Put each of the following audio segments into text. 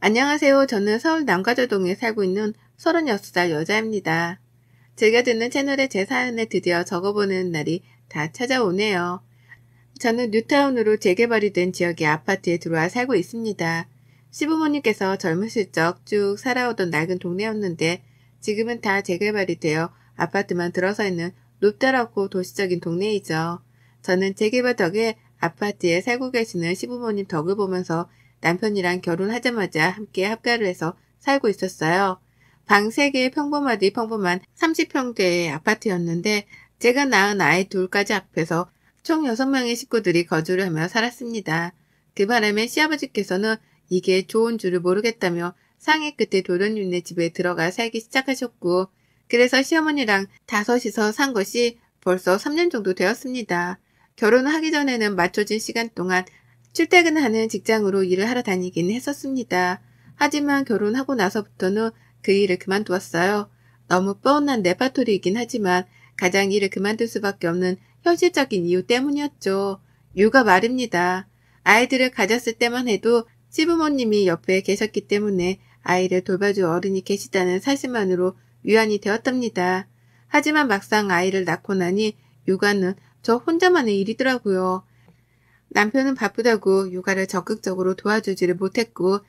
안녕하세요. 저는 서울 남가저동에 살고 있는 36살 여자입니다. 제가 듣는 채널에 제 사연을 드디어 적어보는 날이 다 찾아오네요. 저는 뉴타운으로 재개발이 된 지역의 아파트에 들어와 살고 있습니다. 시부모님께서 젊으실 적 쭉 살아오던 낡은 동네였는데 지금은 다 재개발이 되어 아파트만 들어서 있는 높다랗고 도시적인 동네이죠. 저는 재개발 덕에 아파트에 살고 계시는 시부모님 덕을 보면서 남편이랑 결혼하자마자 함께 합가를 해서 살고 있었어요. 방 3개의 평범하디 평범한 30평대의 아파트였는데 제가 낳은 아이 둘까지 합해서 총 6명의 식구들이 거주를 하며 살았습니다. 그 바람에 시아버지께서는 이게 좋은 줄을 모르겠다며 상해 끝에 도련님네 집에 들어가 살기 시작하셨고, 그래서 시어머니랑 다섯이서 산 것이 벌써 3년 정도 되었습니다. 결혼을 하기 전에는 맞춰진 시간 동안 출퇴근하는 직장으로 일을 하러 다니긴 했었습니다. 하지만 결혼하고 나서부터는 그 일을 그만두었어요. 너무 뻔한 레파토리이긴 하지만 가장 일을 그만둘 수밖에 없는 현실적인 이유 때문이었죠. 육아 말입니다. 아이들을 가졌을 때만 해도 시부모님이 옆에 계셨기 때문에 아이를 돌봐줄 어른이 계시다는 사실만으로 위안이 되었답니다. 하지만 막상 아이를 낳고 나니 육아는 저 혼자만의 일이더라고요. 남편은 바쁘다고 육아를 적극적으로 도와주지를 못했고,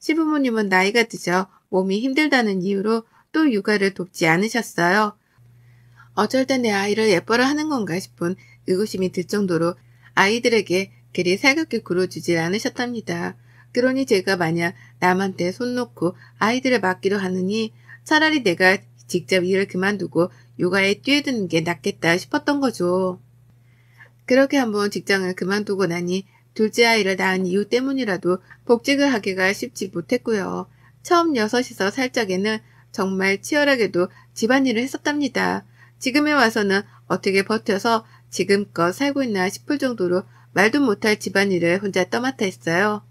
시부모님은 나이가 드셔 몸이 힘들다는 이유로 또 육아를 돕지 않으셨어요. 어쩔 때 내 아이를 예뻐라 하는 건가 싶은 의구심이 들 정도로 아이들에게 그리 살갑게 굴어주질 않으셨답니다. 그러니 제가 만약 남한테 손 놓고 아이들을 맡기려 하느니 차라리 내가 직접 일을 그만두고 육아에 뛰어드는 게 낫겠다 싶었던 거죠. 그렇게 한번 직장을 그만두고 나니 둘째 아이를 낳은 이유 때문이라도 복직을 하기가 쉽지 못했고요. 처음 6이서 살 적에는 정말 치열하게도 집안일을 했었답니다. 지금에 와서는 어떻게 버텨서 지금껏 살고 있나 싶을 정도로 말도 못할 집안일을 혼자 떠맡아 했어요.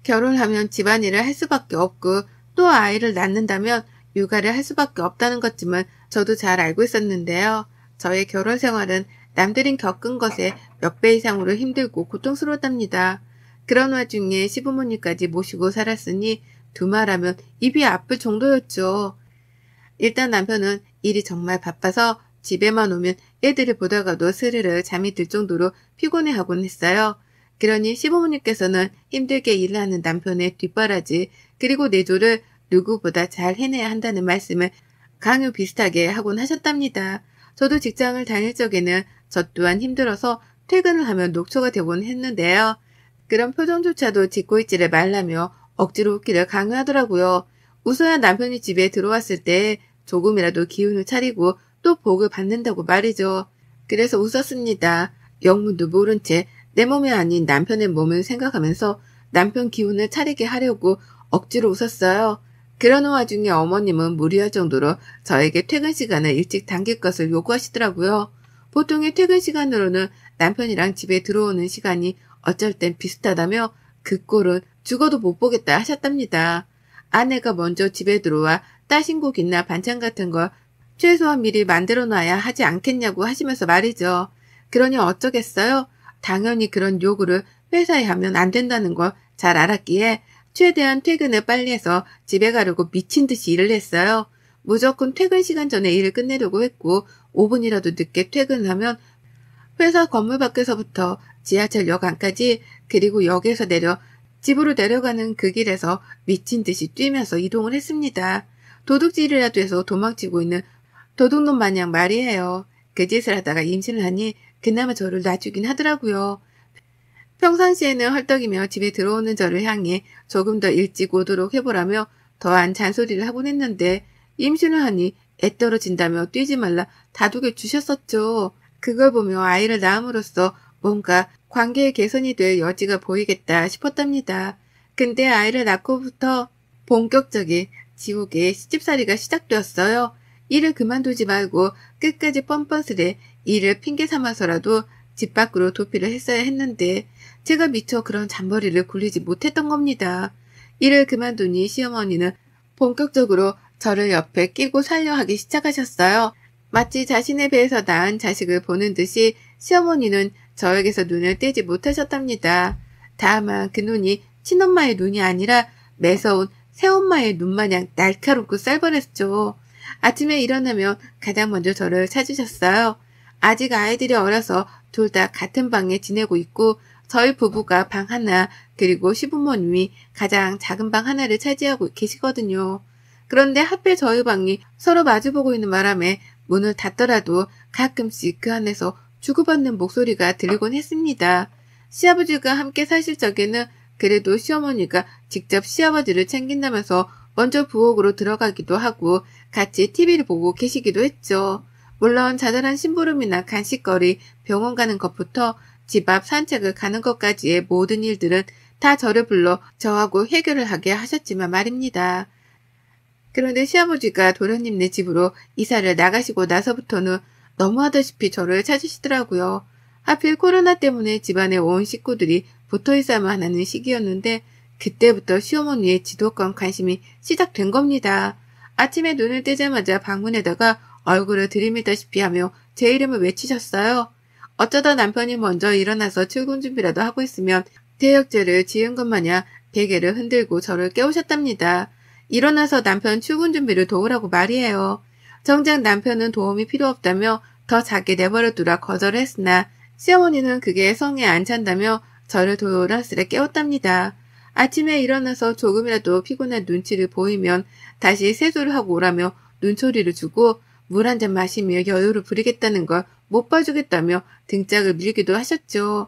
결혼하면 집안일을 할 수밖에 없고 또 아이를 낳는다면 육아를 할 수밖에 없다는 것쯤은 저도 잘 알고 있었는데요. 저의 결혼 생활은 남들이 겪은 것에 몇 배 이상으로 힘들고 고통스러웠답니다. 그런 와중에 시부모님까지 모시고 살았으니 두말하면 입이 아플 정도였죠. 일단 남편은 일이 정말 바빠서 집에만 오면 애들을 보다가도 스르르 잠이 들 정도로 피곤해하곤 했어요. 그러니 시부모님께서는 힘들게 일을 하는 남편의 뒷바라지 그리고 내조를 누구보다 잘 해내야 한다는 말씀을 강요 비슷하게 하곤 하셨답니다. 저도 직장을 다닐 적에는 저 또한 힘들어서 퇴근을 하면 녹초가 되곤 했는데요. 그런 표정조차도 짓고 있지를 말라며 억지로 웃기를 강요하더라고요. 웃어야 남편이 집에 들어왔을 때 조금이라도 기운을 차리고 또 복을 받는다고 말이죠. 그래서 웃었습니다. 영문도 모른 채 내 몸이 아닌 남편의 몸을 생각하면서 남편 기운을 차리게 하려고 억지로 웃었어요. 그러는 와중에 어머님은 무리할 정도로 저에게 퇴근 시간을 일찍 당길 것을 요구하시더라고요. 보통의 퇴근 시간으로는 남편이랑 집에 들어오는 시간이 어쩔 땐 비슷하다며 그 꼴은 죽어도 못 보겠다 하셨답니다. 아내가 먼저 집에 들어와 따신국이나 반찬 같은 걸 최소한 미리 만들어놔야 하지 않겠냐고 하시면서 말이죠. 그러니 어쩌겠어요? 당연히 그런 요구를 회사에 하면 안 된다는 걸 잘 알았기에 최대한 퇴근을 빨리 해서 집에 가려고 미친 듯이 일을 했어요. 무조건 퇴근 시간 전에 일을 끝내려고 했고 5분이라도 늦게 퇴근하면 회사 건물 밖에서부터 지하철역 안까지 그리고 역에서 내려 집으로 내려가는 그 길에서 미친 듯이 뛰면서 이동을 했습니다. 도둑질이라도 해서 도망치고 있는 도둑놈 마냥 말이에요. 그 짓을 하다가 임신을 하니 그나마 저를 놔주긴 하더라고요. 평상시에는 헐떡이며 집에 들어오는 저를 향해 조금 더 일찍 오도록 해보라며 더한 잔소리를 하곤 했는데 임신을 하니 애 떨어진다며 뛰지 말라 다독여 주셨었죠. 그걸 보며 아이를 낳음으로써 뭔가 관계의 개선이 될 여지가 보이겠다 싶었답니다. 근데 아이를 낳고부터 본격적인 지옥의 시집살이가 시작되었어요. 일을 그만두지 말고 끝까지 뻔뻔스레 일을 핑계 삼아서라도 집 밖으로 도피를 했어야 했는데 제가 미처 그런 잔머리를 굴리지 못했던 겁니다. 일을 그만두니 시어머니는 본격적으로 저를 옆에 끼고 살려 하기 시작하셨어요. 마치 자신의 배에서 낳은 자식을 보는 듯이 시어머니는 저에게서 눈을 떼지 못하셨답니다. 다만 그 눈이 친엄마의 눈이 아니라 매서운 새엄마의 눈마냥 날카롭고 쌀벌했죠. 아침에 일어나면 가장 먼저 저를 찾으셨어요. 아직 아이들이 어려서 둘 다 같은 방에 지내고 있고 저희 부부가 방 하나 그리고 시부모님이 가장 작은 방 하나를 차지하고 계시거든요. 그런데 하필 저희 방이 서로 마주보고 있는 바람에 문을 닫더라도 가끔씩 그 안에서 주고받는 목소리가 들리곤 했습니다. 시아버지가 함께 사실 적에는 그래도 시어머니가 직접 시아버지를 챙긴다면서 먼저 부엌으로 들어가기도 하고 같이 TV를 보고 계시기도 했죠. 물론 자잘한 심부름이나 간식거리, 병원 가는 것부터 집 앞 산책을 가는 것까지의 모든 일들은 다 저를 불러 저하고 해결을 하게 하셨지만 말입니다. 그런데 시아버지가 도련님네 집으로 이사를 나가시고 나서부터는 너무하다시피 저를 찾으시더라고요. 하필 코로나 때문에 집안에 온 식구들이 붙어있어야만 하는 시기였는데 그때부터 시어머니의 지독한 관심이 시작된 겁니다. 아침에 눈을 뜨자마자 방문에다가 얼굴을 들이밀다시피 하며 제 이름을 외치셨어요. 어쩌다 남편이 먼저 일어나서 출근 준비라도 하고 있으면 대역죄를 지은 것 마냥 베개를 흔들고 저를 깨우셨답니다. 일어나서 남편 출근 준비를 도우라고 말이에요. 정작 남편은 도움이 필요 없다며 더 자게 내버려두라 거절을 했으나 시어머니는 그게 성에 안 찬다며 저를 도란스레 깨웠답니다. 아침에 일어나서 조금이라도 피곤한 눈치를 보이면 다시 세수를 하고 오라며 눈초리를 주고 물 한 잔 마시며 여유를 부리겠다는 걸 못 봐주겠다며 등짝을 밀기도 하셨죠.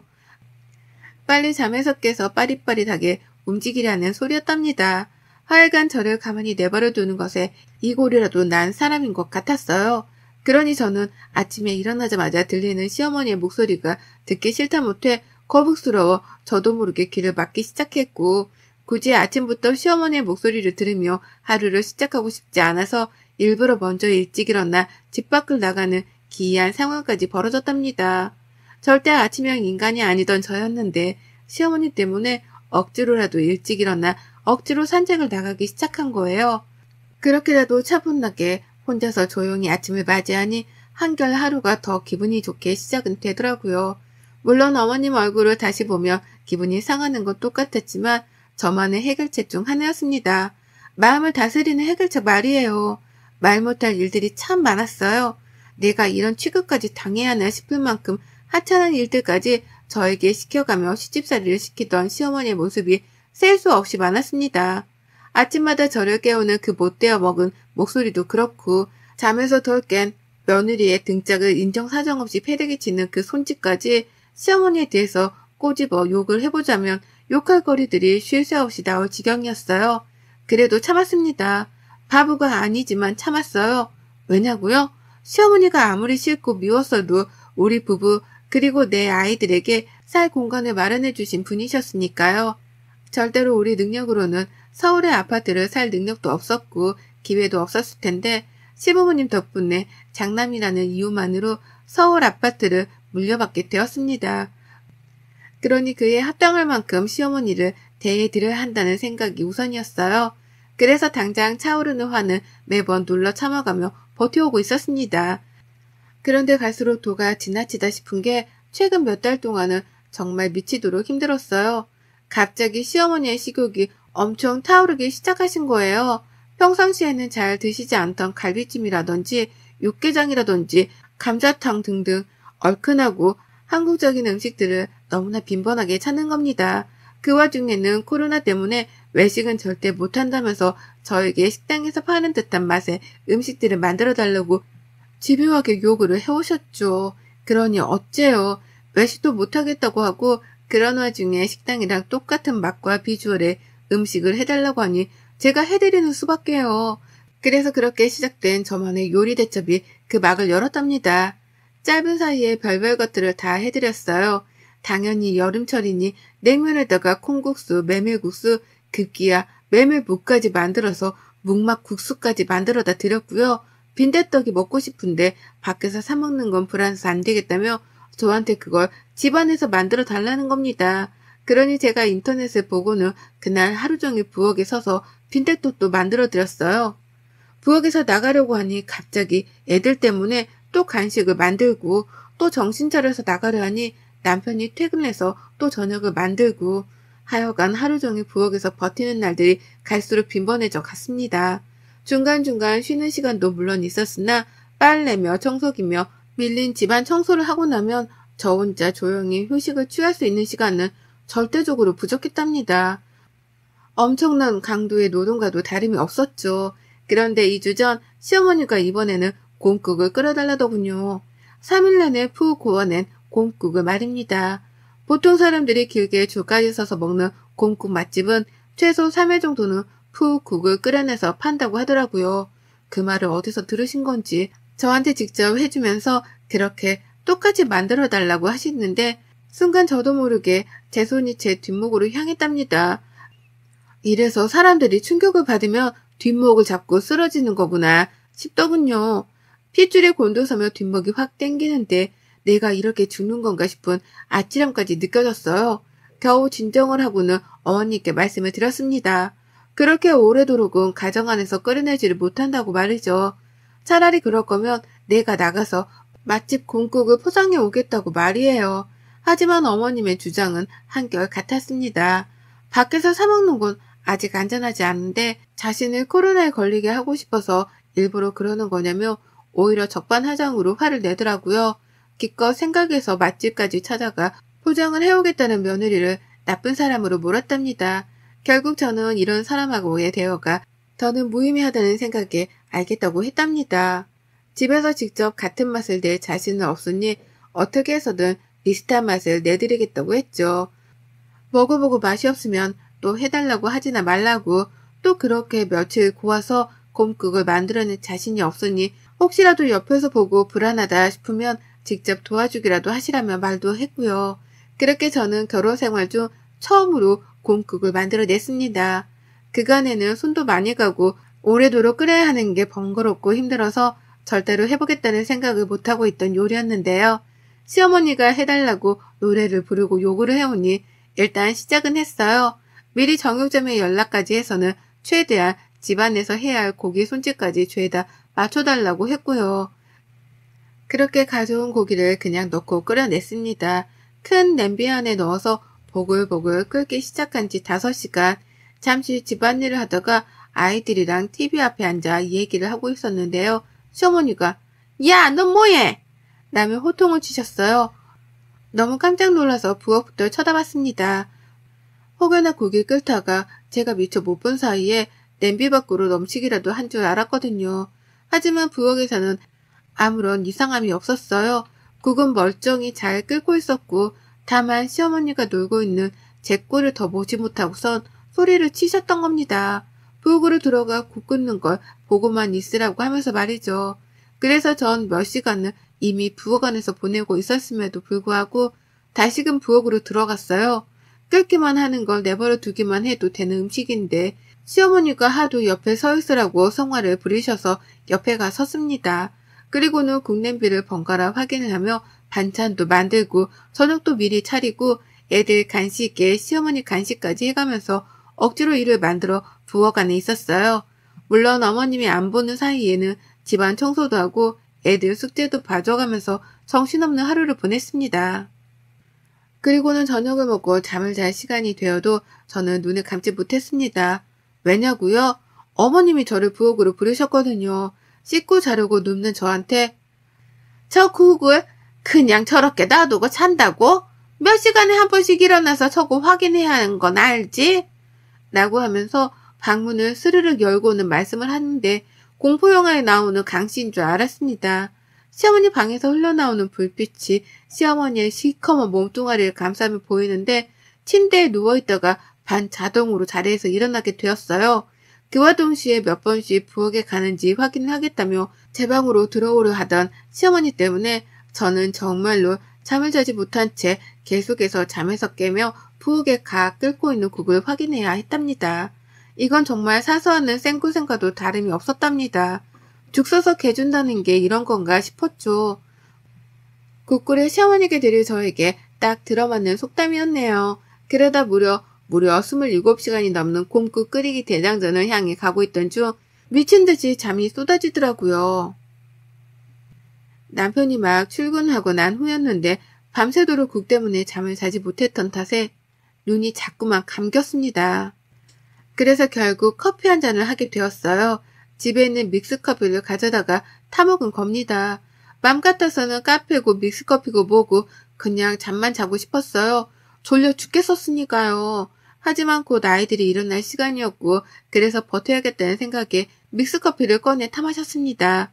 빨리 잠에서 깨서 빠릿빠릿하게 움직이라는 소리였답니다. 하여간 저를 가만히 내버려두는 것에 이골이라도 난 사람인 것 같았어요. 그러니 저는 아침에 일어나자마자 들리는 시어머니의 목소리가 듣기 싫다 못해 거북스러워 저도 모르게 귀를 막기 시작했고 굳이 아침부터 시어머니의 목소리를 들으며 하루를 시작하고 싶지 않아서 일부러 먼저 일찍 일어나 집 밖을 나가는 기이한 상황까지 벌어졌답니다. 절대 아침형 인간이 아니던 저였는데 시어머니 때문에 억지로라도 일찍 일어나 억지로 산책을 나가기 시작한 거예요. 그렇게라도 차분하게 혼자서 조용히 아침을 맞이하니 한결 하루가 더 기분이 좋게 시작은 되더라고요. 물론 어머님 얼굴을 다시 보며 기분이 상하는 건 똑같았지만 저만의 해결책 중 하나였습니다. 마음을 다스리는 해결책 말이에요. 말 못할 일들이 참 많았어요. 내가 이런 취급까지 당해야 하나 싶을 만큼 하찮은 일들까지 저에게 시켜가며 시집살이를 시키던 시어머니의 모습이 셀 수 없이 많았습니다. 아침마다 저를 깨우는 그 못되어 먹은 목소리도 그렇고 잠에서 덜 깬 며느리의 등짝을 인정사정 없이 패대기 치는 그 손짓까지 시어머니에 대해서 꼬집어 욕을 해보자면 욕할 거리들이 쉴 새 없이 나올 지경이었어요. 그래도 참았습니다. 바보가 아니지만 참았어요. 왜냐고요? 시어머니가 아무리 싫고 미웠어도 우리 부부 그리고 내 아이들에게 살 공간을 마련해 주신 분이셨으니까요. 절대로 우리 능력으로는 서울의 아파트를 살 능력도 없었고 기회도 없었을 텐데 시부모님 덕분에 장남이라는 이유만으로 서울 아파트를 물려받게 되었습니다. 그러니 그에 합당할 만큼 시어머니를 대해드려야 한다는 생각이 우선이었어요. 그래서 당장 차오르는 화는 매번 눌러 참아가며 버텨오고 있었습니다. 그런데 갈수록 도가 지나치다 싶은 게 최근 몇 달 동안은 정말 미치도록 힘들었어요. 갑자기 시어머니의 식욕이 엄청 타오르기 시작하신 거예요. 평상시에는 잘 드시지 않던 갈비찜이라든지 육개장이라든지 감자탕 등등 얼큰하고 한국적인 음식들을 너무나 빈번하게 찾는 겁니다. 그 와중에는 코로나 때문에 외식은 절대 못한다면서 저에게 식당에서 파는 듯한 맛의 음식들을 만들어달라고 집요하게 요구를 해오셨죠. 그러니 어째요. 외식도 못하겠다고 하고 그런 와중에 식당이랑 똑같은 맛과 비주얼의 음식을 해달라고 하니 제가 해드리는 수밖에요. 그래서 그렇게 시작된 저만의 요리 대첩이 그 막을 열었답니다. 짧은 사이에 별별 것들을 다 해드렸어요. 당연히 여름철이니 냉면에다가 콩국수, 메밀국수, 급기야 메밀묵까지 만들어서 묵막국수까지 만들어다 드렸고요. 빈대떡이 먹고 싶은데 밖에서 사 먹는 건 불안해서 안 되겠다며 저한테 그걸 집안에서 만들어 달라는 겁니다. 그러니 제가 인터넷을 보고는 그날 하루 종일 부엌에 서서 빈대떡도 만들어 드렸어요. 부엌에서 나가려고 하니 갑자기 애들 때문에 또 간식을 만들고 또 정신 차려서 나가려 하니 남편이 퇴근해서 또 저녁을 만들고 하여간 하루 종일 부엌에서 버티는 날들이 갈수록 빈번해져 갔습니다. 중간중간 쉬는 시간도 물론 있었으나 빨래며 청소기며 밀린 집안 청소를 하고 나면 저 혼자 조용히 휴식을 취할 수 있는 시간은 절대적으로 부족했답니다. 엄청난 강도의 노동과도 다름이 없었죠. 그런데 2주 전 시어머니가 이번에는 곰국을 끓여달라더군요. 3일 내내 푹 고아낸 곰국을 말입니다. 보통 사람들이 길게 줄까지 서서 먹는 곰국 맛집은 최소 3회 정도는 푹 국을 끓여내서 판다고 하더라고요. 그 말을 어디서 들으신 건지 저한테 직접 해주면서 그렇게 똑같이 만들어달라고 하시는데 순간 저도 모르게 제 손이 제 뒷목으로 향했답니다. 이래서 사람들이 충격을 받으면 뒷목을 잡고 쓰러지는 거구나 싶더군요. 핏줄이 곤두서며 뒷목이 확 땡기는데 내가 이렇게 죽는 건가 싶은 아찔함까지 느껴졌어요. 겨우 진정을 하고는 어머니께 말씀을 드렸습니다. 그렇게 오래도록은 가정 안에서 끓여내지를 못한다고 말이죠. 차라리 그럴 거면 내가 나가서 맛집 곰국을 포장해 오겠다고 말이에요. 하지만 어머님의 주장은 한결 같았습니다. 밖에서 사 먹는 건 아직 안전하지 않은데 자신을 코로나에 걸리게 하고 싶어서 일부러 그러는 거냐며 오히려 적반하장으로 화를 내더라고요. 기껏 생각해서 맛집까지 찾아가 포장을 해오겠다는 며느리를 나쁜 사람으로 몰았답니다. 결국 저는 이런 사람하고의 대화가 더는 무의미하다는 생각에 알겠다고 했답니다. 집에서 직접 같은 맛을 낼 자신은 없으니 어떻게 해서든 비슷한 맛을 내드리겠다고 했죠. 먹어보고 맛이 없으면 또 해달라고 하지나 말라고. 또 그렇게 며칠 고아서 곰국을 만들어낼 자신이 없으니 혹시라도 옆에서 보고 불안하다 싶으면 직접 도와주기라도 하시라며 말도 했고요. 그렇게 저는 결혼 생활 중 처음으로 곰국을 만들어냈습니다. 그간에는 손도 많이 가고 오래도록 끓여야 하는 게 번거롭고 힘들어서 절대로 해보겠다는 생각을 못하고 있던 요리였는데요. 시어머니가 해달라고 노래를 부르고 요구를 해오니 일단 시작은 했어요. 미리 정육점에 연락까지 해서는 최대한 집안에서 해야 할 고기 손질까지 죄다 맞춰달라고 했고요. 그렇게 가져온 고기를 그냥 넣고 끓여냈습니다. 큰 냄비 안에 넣어서 보글보글 끓기 시작한 지 5시간. 잠시 집안일을 하다가 아이들이랑 TV 앞에 앉아 얘기를 하고 있었는데요. 시어머니가 야, 너 뭐해? 라며 호통을 치셨어요. 너무 깜짝 놀라서 부엌부터 쳐다봤습니다. 혹여나 고기 끓다가 제가 미처 못 본 사이에 냄비 밖으로 넘치기라도 한 줄 알았거든요. 하지만 부엌에서는 아무런 이상함이 없었어요. 국은 멀쩡히 잘 끓고 있었고 다만 시어머니가 놀고 있는 제 꼴을 더 보지 못하고선 소리를 치셨던 겁니다. 부엌으로 들어가 국 끓는 걸 보고만 있으라고 하면서 말이죠. 그래서 전 몇 시간을 이미 부엌 안에서 보내고 있었음에도 불구하고 다시금 부엌으로 들어갔어요. 끓기만 하는 걸 내버려 두기만 해도 되는 음식인데 시어머니가 하도 옆에 서 있으라고 성화를 부리셔서 옆에 가 섰습니다. 그리고는 국냄비를 번갈아 확인을 하며 반찬도 만들고 저녁도 미리 차리고 애들 간식에 시어머니 간식까지 해가면서 억지로 일을 만들어 부엌 안에 있었어요. 물론 어머님이 안 보는 사이에는 집안 청소도 하고 애들 숙제도 봐줘가면서 정신없는 하루를 보냈습니다. 그리고는 저녁을 먹고 잠을 잘 시간이 되어도 저는 눈을 감지 못했습니다. 왜냐고요? 어머님이 저를 부엌으로 부르셨거든요. 씻고 자려고 눕는 저한테 저 국을 그냥 저렇게 놔두고 잔다고? 몇 시간에 한 번씩 일어나서 저거 확인해야 하는 건 알지? 라고 하면서 방문을 스르륵 열고는 말씀을 하는데 공포영화에 나오는 강씨인 줄 알았습니다. 시어머니 방에서 흘러나오는 불빛이 시어머니의 시커먼 몸뚱아리를 감싸며 보이는데 침대에 누워있다가 반자동으로 자리에서 일어나게 되었어요. 그와 동시에 몇 번씩 부엌에 가는지 확인을 하겠다며 제 방으로 들어오려 하던 시어머니 때문에 저는 정말로 잠을 자지 못한 채 계속해서 잠에서 깨며 부엌에 가 끓고 있는 국을 확인해야 했답니다. 이건 정말 사소한 생고생과도 다름이 없었답니다. 죽 써서 개준다는 게 이런 건가 싶었죠. 국꿀을 시어머니께 드릴 저에게 딱 들어맞는 속담이었네요. 그러다 무려 27시간이 넘는 곰국 끓이기 대장전을 향해 가고 있던 중 미친 듯이 잠이 쏟아지더라고요. 남편이 막 출근하고 난 후였는데 밤새도록 국 때문에 잠을 자지 못했던 탓에 눈이 자꾸만 감겼습니다. 그래서 결국 커피 한 잔을 하게 되었어요. 집에 있는 믹스커피를 가져다가 타먹은 겁니다. 맘 같아서는 카페고 믹스커피고 뭐고 그냥 잠만 자고 싶었어요. 졸려 죽겠었으니까요. 하지만 곧 아이들이 일어날 시간이었고 그래서 버텨야겠다는 생각에 믹스커피를 꺼내 타마셨습니다.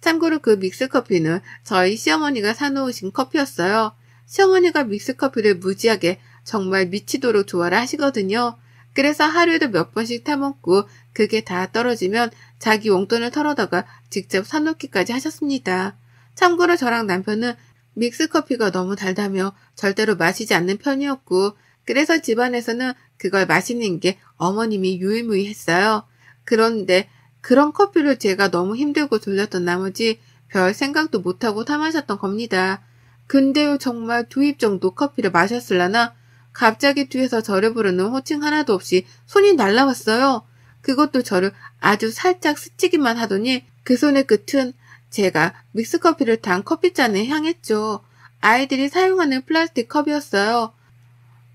참고로 그 믹스커피는 저희 시어머니가 사놓으신 커피였어요. 시어머니가 믹스커피를 무지하게 정말 미치도록 좋아라 하시거든요. 그래서 하루에도 몇 번씩 타먹고 그게 다 떨어지면 자기 용돈을 털어다가 직접 사놓기까지 하셨습니다. 참고로 저랑 남편은 믹스커피가 너무 달다며 절대로 마시지 않는 편이었고 그래서 집안에서는 그걸 마시는 게 어머님이 유일무이했어요. 그런데 그런 커피를 제가 너무 힘들고 졸렸던 나머지 별 생각도 못하고 타 마셨던 겁니다. 근데요 정말 2입 정도 커피를 마셨을라나 갑자기 뒤에서 저를 부르는 호칭 하나도 없이 손이 날라왔어요. 그것도 저를 아주 살짝 스치기만 하더니 그 손의 끝은 제가 믹스커피를 탄 커피잔에 향했죠. 아이들이 사용하는 플라스틱 컵이었어요.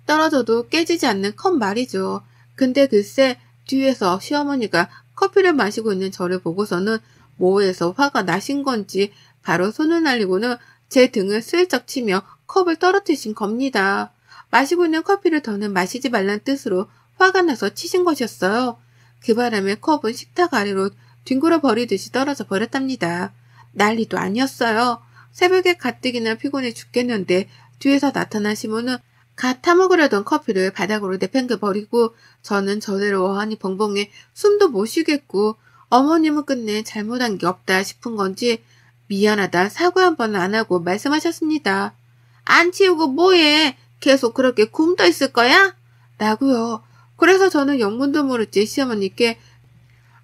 떨어져도 깨지지 않는 컵 말이죠. 근데 글쎄 뒤에서 시어머니가 커피를 마시고 있는 저를 보고서는 뭐에서 화가 나신 건지 바로 손을 날리고는 제 등을 슬쩍 치며 컵을 떨어뜨리신 겁니다. 마시고 있는 커피를 더는 마시지 말란 뜻으로 화가 나서 치신 것이었어요. 그 바람에 컵은 식탁 아래로 뒹굴어 버리듯이 떨어져 버렸답니다. 난리도 아니었어요. 새벽에 가뜩이나 피곤해 죽겠는데 뒤에서 나타난 시모는 갓 타먹으려던 커피를 바닥으로 내팽개버리고 저는 저대로 어안이 벙벙해 숨도 못 쉬겠고 어머님은 끝내 잘못한 게 없다 싶은 건지 미안하다 사과 한 번 안 하고 말씀하셨습니다. 안 치우고 뭐해? 계속 그렇게 굼떠 있을 거야? 라고요. 그래서 저는 영문도 모르지 시어머니께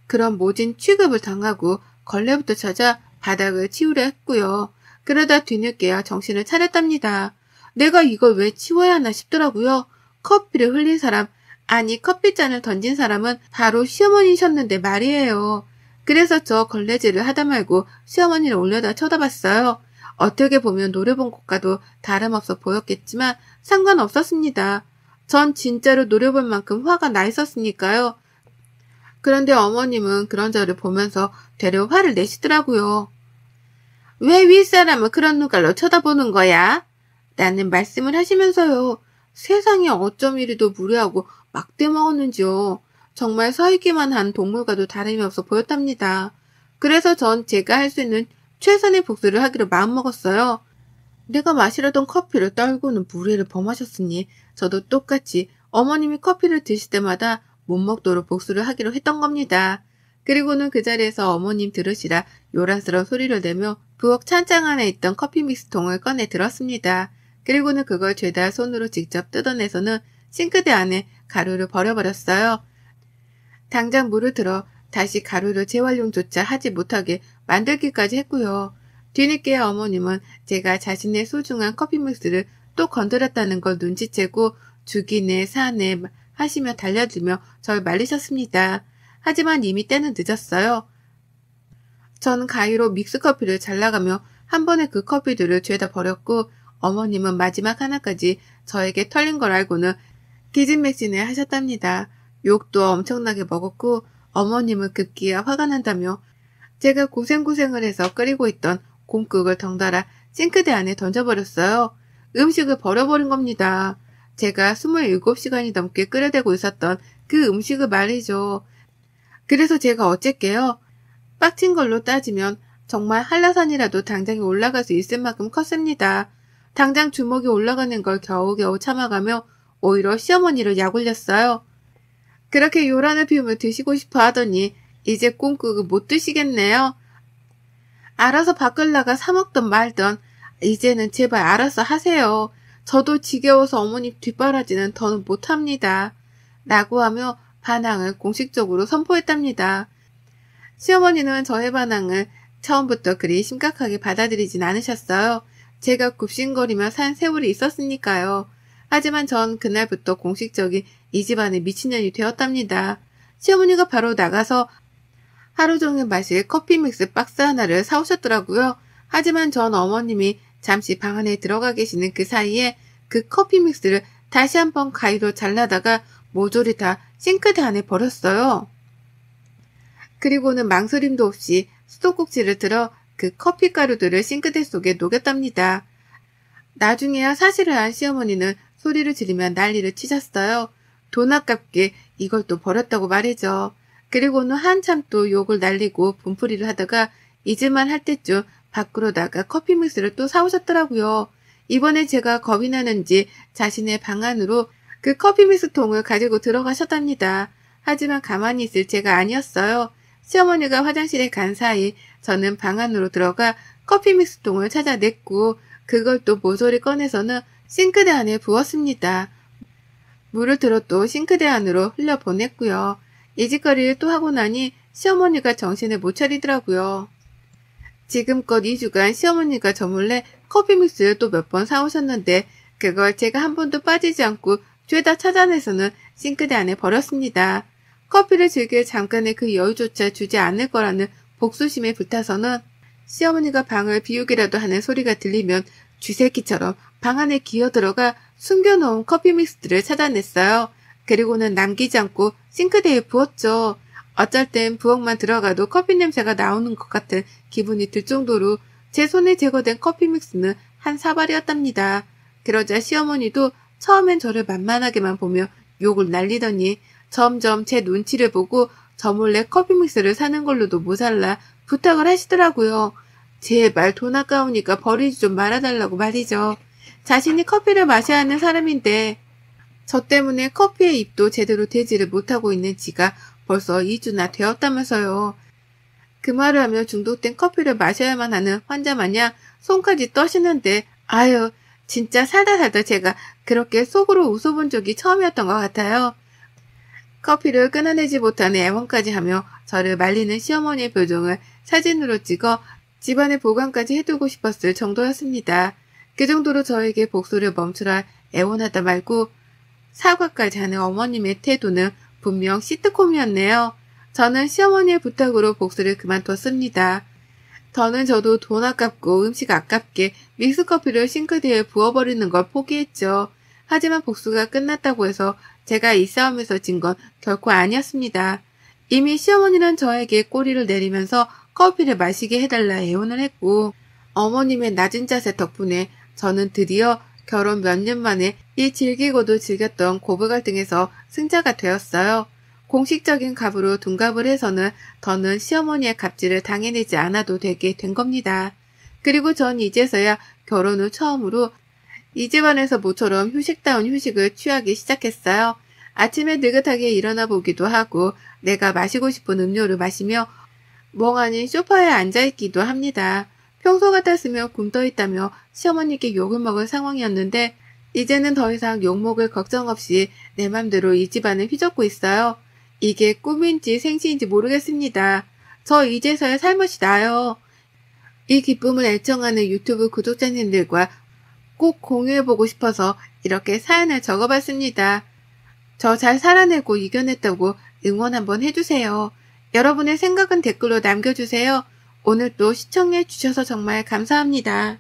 그런 모진 취급을 당하고 걸레부터 찾아 바닥을 치우려 했고요. 그러다 뒤늦게야 정신을 차렸답니다. 내가 이걸 왜 치워야 하나 싶더라고요. 커피를 흘린 사람, 아니 커피잔을 던진 사람은 바로 시어머니셨는데 말이에요. 그래서 저 걸레질을 하다 말고 시어머니를 올려다 쳐다봤어요. 어떻게 보면 노려본 것과도 다름없어 보였겠지만 상관없었습니다. 전 진짜로 노려볼 만큼 화가 나 있었으니까요. 그런데 어머님은 그런 저를 보면서 되려 화를 내시더라고요. 왜 윗사람을 그런 눈깔로 쳐다보는 거야? 라는 말씀을 하시면서요. 세상에 어쩜 이리도 무례하고 막대 먹었는지요. 정말 서 있기만 한 동물과도 다름이 없어 보였답니다. 그래서 전 제가 할 수 있는 최선의 복수를 하기로 마음먹었어요. 내가 마시려던 커피를 떨고는 무례를 범하셨으니 저도 똑같이 어머님이 커피를 드실 때마다 못 먹도록 복수를 하기로 했던 겁니다. 그리고는 그 자리에서 어머님 들으시라 요란스러운 소리를 내며 부엌 찬장 안에 있던 커피 믹스통을 꺼내 들었습니다. 그리고는 그걸 죄다 손으로 직접 뜯어내서는 싱크대 안에 가루를 버려버렸어요. 당장 물을 들어 다시 가루를 재활용조차 하지 못하게 만들기까지 했고요. 뒤늦게 어머님은 제가 자신의 소중한 커피 믹스를 또 건드렸다는 걸 눈치채고 죽이네 사네 하시며 달려들며 절 말리셨습니다. 하지만 이미 때는 늦었어요. 전 가위로 믹스커피를 잘라가며 한 번에 그 커피들을 죄다 버렸고 어머님은 마지막 하나까지 저에게 털린 걸 알고는 기진맥진을 하셨답니다. 욕도 엄청나게 먹었고 어머님은 급기야 화가 난다며 제가 고생고생을 해서 끓이고 있던 곰국을 덩달아 싱크대 안에 던져버렸어요. 음식을 버려버린 겁니다. 제가 27시간이 넘게 끓여대고 있었던 그 음식을 말이죠. 그래서 제가 어쨌게요. 빡친 걸로 따지면 정말 한라산이라도 당장에 올라갈 수 있을 만큼 컸습니다. 당장 주먹이 올라가는 걸 겨우겨우 참아가며 오히려 시어머니를 약올렸어요. 그렇게 요란을 피우며 드시고 싶어 하더니 이제 꽁국을 못 드시겠네요. 알아서 밖을 나가 사 먹던 말던 이제는 제발 알아서 하세요. 저도 지겨워서 어머니 뒷바라지는 더는 못합니다. 라고 하며 반항을 공식적으로 선포했답니다. 시어머니는 저의 반항을 처음부터 그리 심각하게 받아들이진 않으셨어요. 제가 굽신거리며 산 세월이 있었으니까요. 하지만 전 그날부터 공식적인 이 집안의 미친년이 되었답니다. 시어머니가 바로 나가서 하루 종일 마실 커피 믹스 박스 하나를 사오셨더라고요. 하지만 전 어머님이 잠시 방 안에 들어가 계시는 그 사이에 그 커피 믹스를 다시 한번 가위로 잘라다가 모조리 다 싱크대 안에 버렸어요. 그리고는 망설임도 없이 수도꼭지를 들어 그 커피 가루들을 싱크대 속에 녹였답니다. 나중에야 사실을 안 시어머니는 소리를 지르며 난리를 치셨어요. 돈 아깝게 이걸 또 버렸다고 말이죠. 그리고는 한참 또 욕을 날리고 분풀이를 하다가 잊을만 할 때쯤 밖으로 나가 커피 믹스를 또 사오셨더라고요. 이번에 제가 겁이 나는지 자신의 방 안으로 그 커피 믹스 통을 가지고 들어가셨답니다. 하지만 가만히 있을 제가 아니었어요. 시어머니가 화장실에 간 사이 저는 방 안으로 들어가 커피 믹스 통을 찾아냈고 그걸 또 모조리 꺼내서는 싱크대 안에 부었습니다. 물을 들어 또 싱크대 안으로 흘려보냈고요. 이 짓거리를 또 하고 나니 시어머니가 정신을 못 차리더라고요. 지금껏 2주간 시어머니가 저 몰래 커피 믹스를 또 몇 번 사오셨는데 그걸 제가 한 번도 빠지지 않고 죄다 찾아내서는 싱크대 안에 버렸습니다. 커피를 즐길 잠깐의 그 여유조차 주지 않을 거라는 복수심에 불타서는 시어머니가 방을 비우기라도 하는 소리가 들리면 쥐새끼처럼 방 안에 기어들어가 숨겨놓은 커피 믹스들을 찾아냈어요. 그리고는 남기지 않고 싱크대에 부었죠. 어쩔 땐 부엌만 들어가도 커피 냄새가 나오는 것 같은 기분이 들 정도로 제 손에 제거된 커피 믹스는 한 사발이었답니다. 그러자 시어머니도 처음엔 저를 만만하게만 보며 욕을 날리더니 점점 제 눈치를 보고 저 몰래 커피 믹스를 사는 걸로도 모자라 부탁을 하시더라고요. 제발 돈 아까우니까 버리지 좀 말아달라고 말이죠. 자신이 커피를 마셔야 하는 사람인데 저 때문에 커피의 입도 제대로 대지를 못하고 있는 지가 벌써 2주나 되었다면서요. 그 말을 하며 중독된 커피를 마셔야만 하는 환자 마냥 손까지 떠시는데 아유 진짜 살다 제가 그렇게 속으로 웃어본 적이 처음이었던 것 같아요. 커피를 끊어내지 못하는 애원까지 하며 저를 말리는 시어머니의 표정을 사진으로 찍어 집안에 보관까지 해두고 싶었을 정도였습니다. 그 정도로 저에게 복수를 멈추라 애원하다 말고 사과까지 하는 어머님의 태도는 분명 시트콤이었네요. 저는 시어머니의 부탁으로 복수를 그만뒀습니다. 더는 저도 돈 아깝고 음식 아깝게 믹스커피를 싱크대에 부어버리는 걸 포기했죠. 하지만 복수가 끝났다고 해서 제가 이 싸움에서 진 건 결코 아니었습니다. 이미 시어머니는 저에게 꼬리를 내리면서 커피를 마시게 해달라 애원을 했고 어머님의 낮은 자세 덕분에 저는 드디어 결혼 몇 년 만에 이 즐기고도 즐겼던 고부 갈등에서 승자가 되었어요. 공식적인 값으로 둔갑을 해서는 더는 시어머니의 갑질을 당해내지 않아도 되게 된 겁니다. 그리고 전 이제서야 결혼 후 처음으로 이 집안에서 모처럼 휴식다운 휴식을 취하기 시작했어요. 아침에 느긋하게 일어나 보기도 하고 내가 마시고 싶은 음료를 마시며 멍하니 소파에 앉아있기도 합니다. 평소 같았으면 굶떠 있다며 시어머니께 욕을 먹을 상황이었는데 이제는 더 이상 욕먹을 걱정 없이 내 맘대로 이 집안을 휘젓고 있어요. 이게 꿈인지 생시인지 모르겠습니다. 저 이제서야 살맛이 나요. 이 기쁨을 애청하는 유튜브 구독자님들과 꼭 공유해보고 싶어서 이렇게 사연을 적어봤습니다. 저 잘 살아내고 이겨냈다고 응원 한번 해주세요. 여러분의 생각은 댓글로 남겨주세요. 오늘도 시청해주셔서 정말 감사합니다.